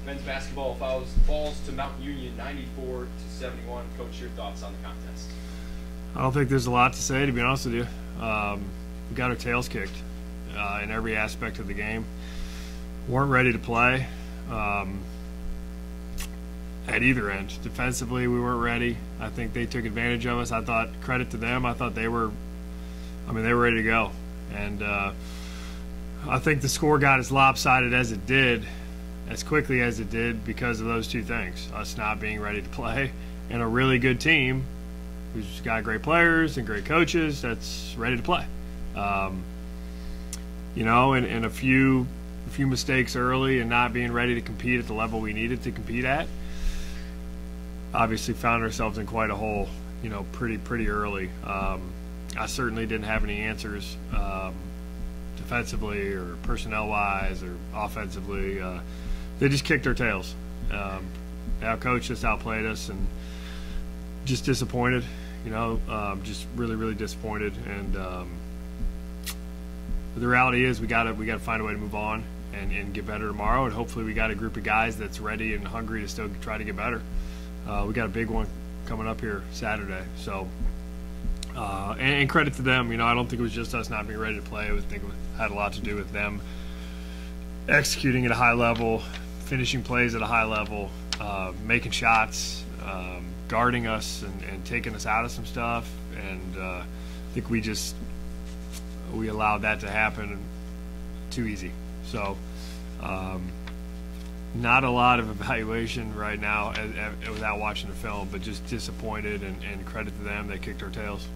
Men's basketball falls to Mount Union 94-71. Coach, your thoughts on the contest? I don't think there's a lot to say, to be honest with you. We got our tails kicked in every aspect of the game. Weren't ready to play at either end. Defensively, we weren't ready. I think they took advantage of us. I thought, credit to them, I thought they were ready to go. And I think the score got as lopsided as it did, as quickly as it did, because of those two things: us not being ready to play, and a really good team who's got great players and great coaches that's ready to play. And a few mistakes early and not being ready to compete at the level we needed to compete at. Obviously found ourselves in quite a hole, pretty early. I certainly didn't have any answers defensively or personnel-wise or offensively. They just kicked our tails. Outcoached us, outplayed us, and just disappointed. Just really disappointed. And the reality is, we got to find a way to move on and get better tomorrow. And hopefully, we got a group of guys that's ready and hungry to still try to get better. We got a big one coming up here Saturday. So, and credit to them. I don't think it was just us not being ready to play. I think it had a lot to do with them executing at a high level, finishing plays at a high level, making shots, guarding us and taking us out of some stuff. And I think we allowed that to happen too easy. So not a lot of evaluation right now without watching the film, but just disappointed, and credit to them. They kicked our tails.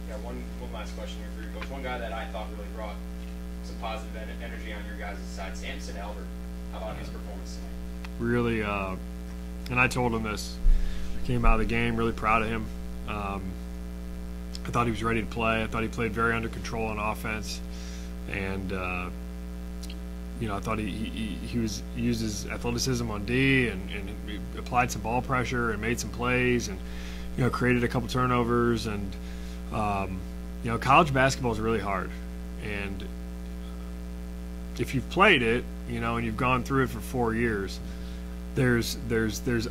Yeah, one last question here for you, Coach. One guy that I thought really brought some positive energy on your guys' side, Samson Albert. How about his performance tonight? Really, and I told him this. I came out of the game really proud of him. I thought he was ready to play. I thought he played very under control on offense, and I thought he used his athleticism on D and he applied some ball pressure and made some plays and created a couple turnovers. And college basketball is really hard, and if you've played it, and you've gone through it for 4 years, there's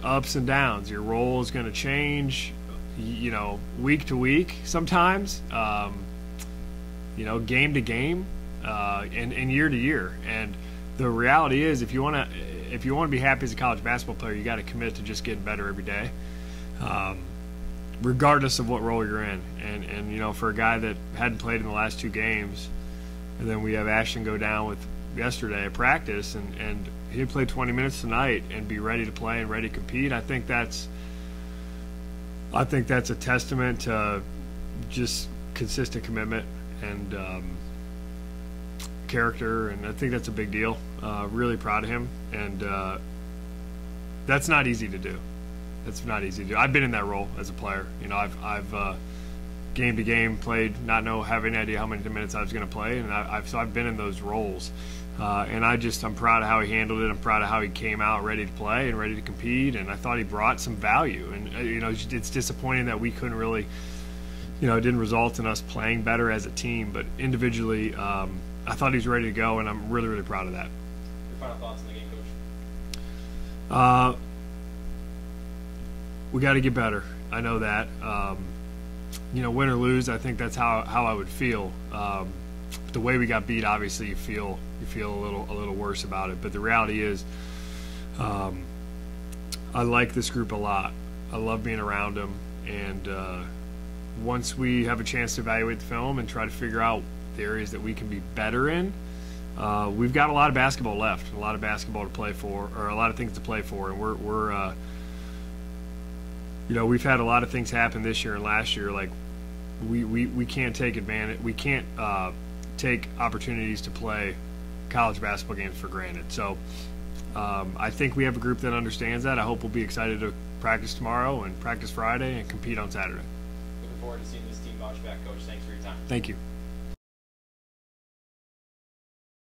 ups and downs. Your role is going to change, week to week sometimes, game to game, and year to year. And the reality is, if you want to be happy as a college basketball player, you got to commit to just getting better every day, regardless of what role you're in. And for a guy that hadn't played in the last 2 games, and then we have Ashton go down with yesterday at practice, and he played 20 minutes tonight and be ready to play and ready to compete. I think that's a testament to just consistent commitment and character, and I think that's a big deal. Really proud of him, and that's not easy to do. That's not easy to do. I've been in that role as a player. I've game to game played, have any idea how many minutes I was going to play, and I've been in those roles. And I'm proud of how he handled it. I'm proud of how he came out ready to play and ready to compete, and I thought he brought some value. And it's disappointing that we couldn't really, it didn't result in us playing better as a team. But individually, I thought he was ready to go, and I'm really proud of that. Your final thoughts on the game, Coach? We got to get better. I know that. Win or lose, I think that's how I would feel. The way we got beat, obviously, you feel a little worse about it. But the reality is, I like this group a lot. I love being around them. And once we have a chance to evaluate the film and try to figure out the areas that we can be better in, we've got a lot of basketball left, a lot of basketball to play for, or a lot of things to play for. And we're we've had a lot of things happen this year and last year. Like we can't take advantage. We can't take opportunities to play college basketball games for granted. So I think we have a group that understands that. I hope we'll be excited to practice tomorrow and practice Friday and compete on Saturday. Looking forward to seeing this team bounce back, Coach. Thanks for your time. Thank you.